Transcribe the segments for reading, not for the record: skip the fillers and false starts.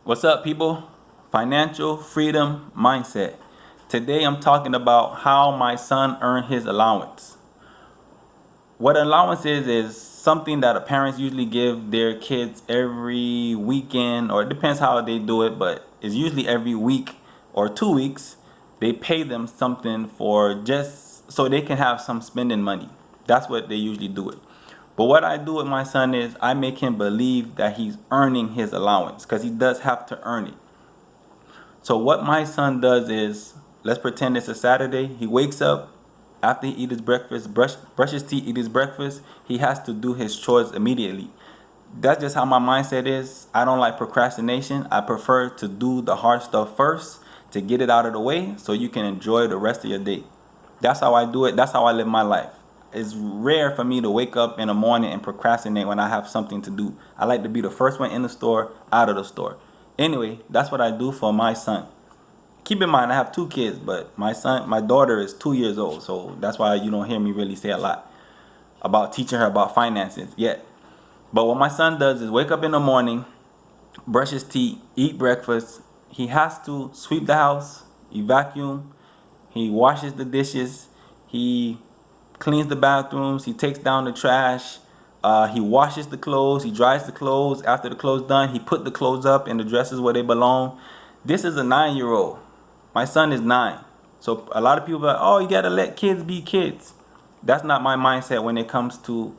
What's up, people? Financial freedom mindset. Today I'm talking about how my son earned his allowance. What allowance is something that parents usually give their kids every weekend, or it depends how they do it, but it's usually every week or 2 weeks. They pay them something for just so they can have some spending money. That's what they usually do it. But what I do with my son is I make him believe that he's earning his allowance because he does have to earn it. So what my son does is, let's pretend it's a Saturday. He wakes up after he eats his breakfast, brush his teeth, eat his breakfast. He has to do his chores immediately. That's just how my mindset is. I don't like procrastination. I prefer to do the hard stuff first to get it out of the way so you can enjoy the rest of your day. That's how I do it. That's how I live my life. It's rare for me to wake up in the morning and procrastinate when I have something to do. I like to be the first one in the store, out of the store. Anyway, that's what I do for my son. Keep in mind, I have two kids, but my daughter is 2 years old, so that's why you don't hear me really say a lot about teaching her about finances yet. But what my son does is wake up in the morning, brush his teeth, eat breakfast. He has to sweep the house, he vacuum, he washes the dishes, he cleans the bathrooms, he takes down the trash, he washes the clothes, he dries the clothes. After the clothes done, he put the clothes up in the dresses where they belong. This is a 9-year old. My son is 9. So a lot of people are like, oh, you gotta let kids be kids. That's not my mindset when it comes to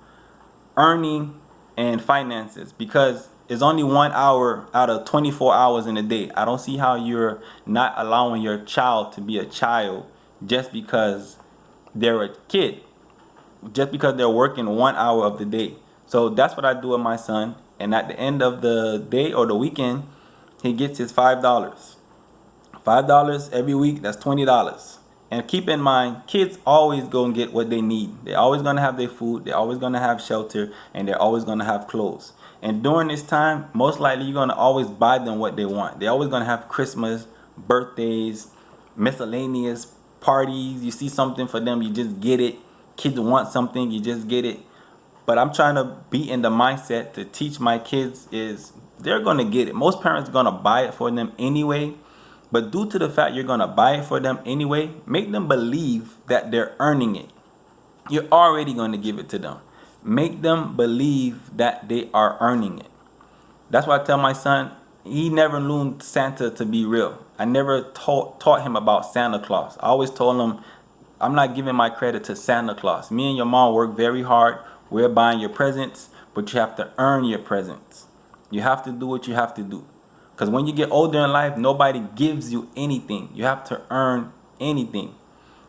earning and finances, because it's only 1 hour out of 24 hours in a day. I don't see how you're not allowing your child to be a child just because they're a kid, just because they're working 1 hour of the day. So that's what I do with my son. And at the end of the day or the weekend, he gets his $5. $5 every week, that's $20. And keep in mind, kids always gonna get what they need. They're always gonna have their food, they're always gonna have shelter, and they're always gonna have clothes. And during this time, most likely you're gonna always buy them what they want. They're always gonna have Christmas, birthdays, miscellaneous parties. You see something for them, you just get it. Kids want something, you just get it. But I'm trying to be in the mindset to teach my kids is they're gonna get it. Most parents are gonna buy it for them anyway. But due to the fact you're gonna buy it for them anyway, make them believe that they're earning it. You're already gonna give it to them. Make them believe that they are earning it. That's why I tell my son, he never knew Santa to be real. I never taught him about Santa Claus. I always told him, I'm not giving my credit to Santa Claus. Me and your mom work very hard. We're buying your presents, but you have to earn your presents. You have to do what you have to do. Because when you get older in life, nobody gives you anything. You have to earn anything.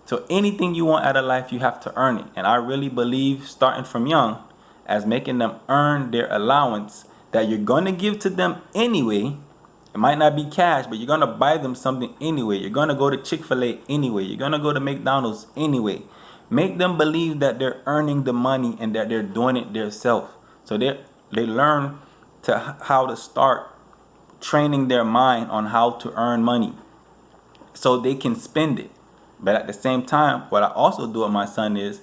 So anything you want out of life, you have to earn it. And I really believe, starting from young, as making them earn their allowance that you're going to give to them anyway. It might not be cash, but you're going to buy them something anyway. You're going to go to Chick-fil-A anyway. You're going to go to McDonald's anyway. Make them believe that they're earning the money and that they're doing it themselves. So they learn how to start training their mind on how to earn money so they can spend it. But at the same time, what I also do with my son is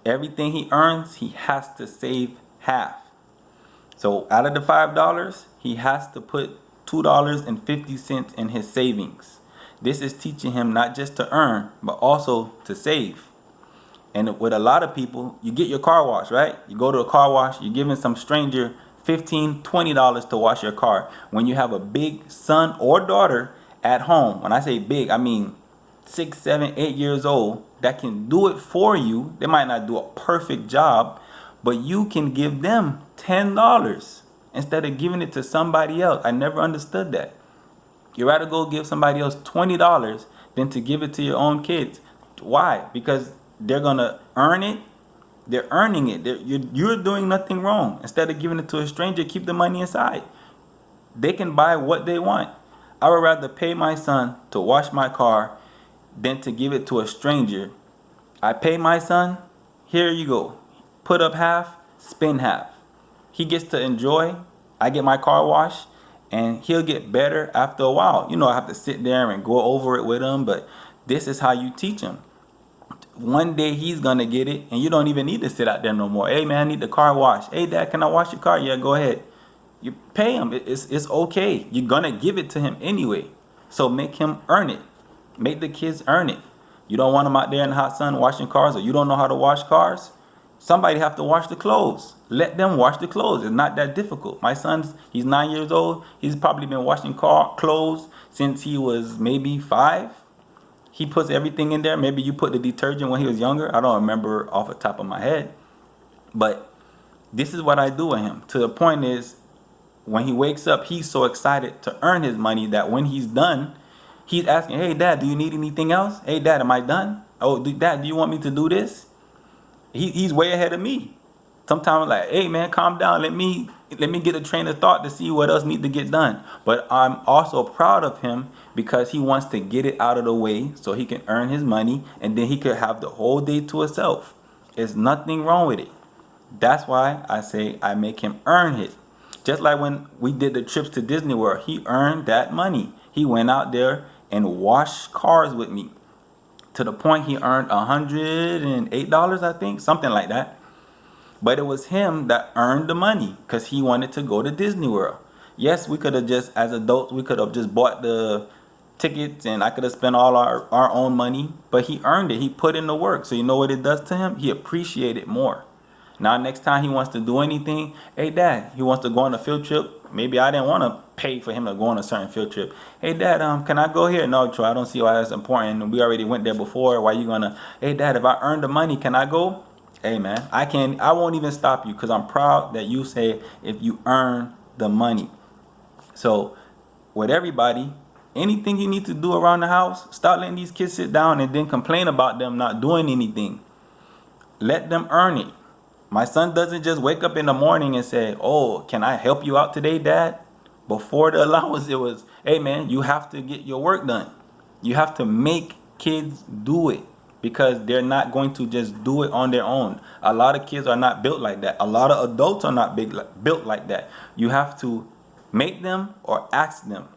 everything he earns, he has to save half. So out of the $5, he has to put $2.50 in his savings. This is teaching him not just to earn, but also to save. And with a lot of people, you get your car washed, right? You go to a car wash, you're giving some stranger $15, $20 to wash your car. When you have a big son or daughter at home, when I say big, I mean 6, 7, 8 years old, that can do it for you. They might not do a perfect job, but you can give them $10 instead of giving it to somebody else. I never understood that. You'd rather go give somebody else $20 than to give it to your own kids. Why? Because they're going to earn it. They're earning it. You're doing nothing wrong. Instead of giving it to a stranger, keep the money inside. They can buy what they want. I would rather pay my son to wash my car than to give it to a stranger. I pay my son, here you go. Put up half, spend half. He gets to enjoy. I get my car washed, and he'll get better after a while. You know, I have to sit there and go over it with him, but this is how you teach him. One day he's gonna get it, and you don't even need to sit out there no more. Hey man, I need the car washed. Hey dad, can I wash your car? Yeah, go ahead. You pay him. It's okay. You're gonna give it to him anyway. So make him earn it. Make the kids earn it. You don't want them out there in the hot sun washing cars, or you don't know how to wash cars. Somebody have to wash the clothes. Let them wash the clothes. It's not that difficult. My son's, he's 9 years old. He's probably been washing clothes since he was maybe 5. He puts everything in there. Maybe you put the detergent when he was younger. I don't remember off the top of my head. But this is what I do with him. To the point is, when he wakes up, he's so excited to earn his money that when he's done, he's asking, hey, Dad, do you need anything else? Hey, Dad, am I done? Oh, Dad, do you want me to do this? He's way ahead of me. Sometimes I'm like, hey, man, calm down. Let me get a train of thought to see what else needs to get done. But I'm also proud of him because he wants to get it out of the way so he can earn his money, and then he could have the whole day to himself. There's nothing wrong with it. That's why I say I make him earn it. Just like when we did the trips to Disney World, he earned that money. He went out there and washed cars with me, to the point he earned $108, I think, something like that. But it was him that earned the money because he wanted to go to Disney World. Yes, we could have just, as adults, we could have just bought the tickets and I could have spent all our own money, but he earned it. He put in the work. So you know what it does to him? He appreciated it more. Now, next time he wants to do anything, hey, Dad, he wants to go on a field trip. Maybe I didn't want to pay for him to go on a certain field trip. Hey, Dad, can I go here? No, Troy, I don't see why that's important. We already went there before. Why you gonna? Hey, Dad, if I earned the money, can I go? Hey, man, I won't even stop you because I'm proud that you say if you earn the money. So with everybody, anything you need to do around the house, start letting these kids sit down and then complain about them not doing anything. Let them earn it. My son doesn't just wake up in the morning and say, oh, can I help you out today, Dad? Before the allowance, it was, hey, man, you have to get your work done. You have to make kids do it because they're not going to just do it on their own. A lot of kids are not built like that. A lot of adults are not built like that. You have to make them or ask them.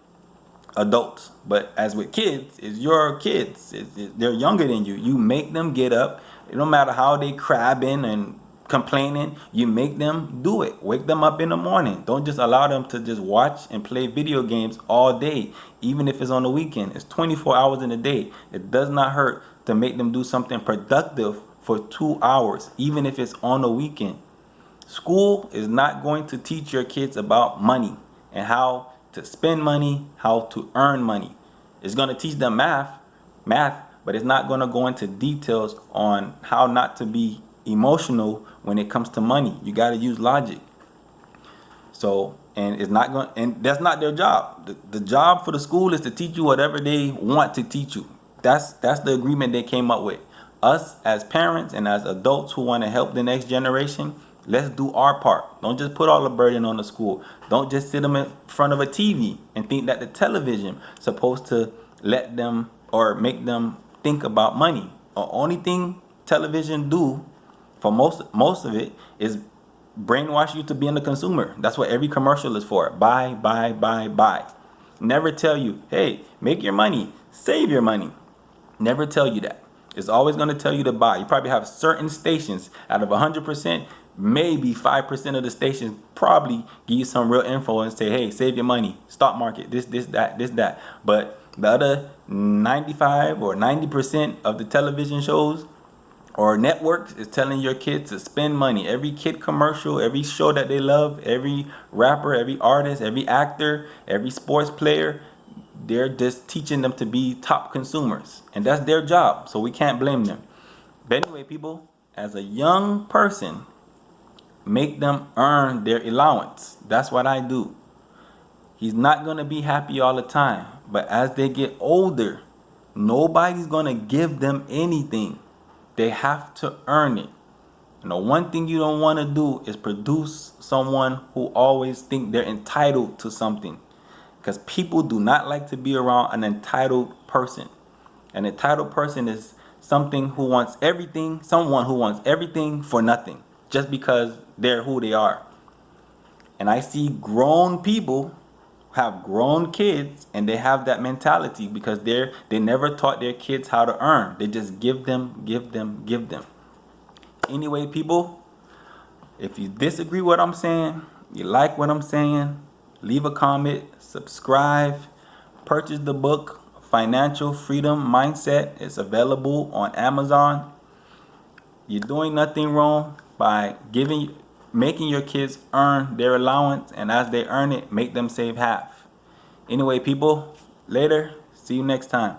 Adults. But as with kids, it's your kids. They're younger than you. You make them get up. It don't matter how they crabbing and complaining, you make them do it. Wake them up in the morning. Don't just allow them to just watch and play video games all day, even if it's on the weekend. It's 24 hours in a day. It does not hurt to make them do something productive for 2 hours, even if it's on the weekend. School is not going to teach your kids about money and how to spend money, how to earn money. It's going to teach them math, but it's not going to go into details on how not to be emotional when it comes to money. You got to use logic. So, and it's not going, and that's not their job. The job for the school is to teach you whatever they want to teach you. That's the agreement they came up with. Us as parents and as adults who want to help the next generation, let's do our part. Don't just put all the burden on the school. Don't just sit them in front of a TV and think that the television is supposed to let them or make them think about money. The only thing television do for most of it is brainwash you to being a consumer. That's what every commercial is for. Buy, buy, buy, buy. Never tell you, hey, make your money, save your money. Never tell you that. It's always going to tell you to buy. You probably have certain stations out of 100%, maybe 5% of the stations probably give you some real info and say, hey, save your money, stock market, this, that. But the other 95 or 90% of the television shows or networks is telling your kids to spend money. Every kid commercial, every show that they love, every rapper, every artist, every actor, every sports player, they're just teaching them to be top consumers. And that's their job, so we can't blame them. But anyway, people, as a young person, make them earn their allowance. That's what I do. He's not going to be happy all the time. But as they get older, nobody's going to give them anything. They have to earn it. And the one thing you don't want to do is produce someone who always think they're entitled to something. Because people do not like to be around an entitled person. An entitled person is someone who wants everything for nothing, just because they're who they are. And I see grown people have grown kids and they have that mentality because they never taught their kids how to earn. They just give them. Anyway, people, if you disagree with what I'm saying, You like what I'm saying? Leave a comment, subscribe, purchase the book Financial Freedom Mindset. It's available on Amazon. You're doing nothing wrong by making your kids earn their allowance, and as they earn it, make them save half. Anyway, people, later. See you next time.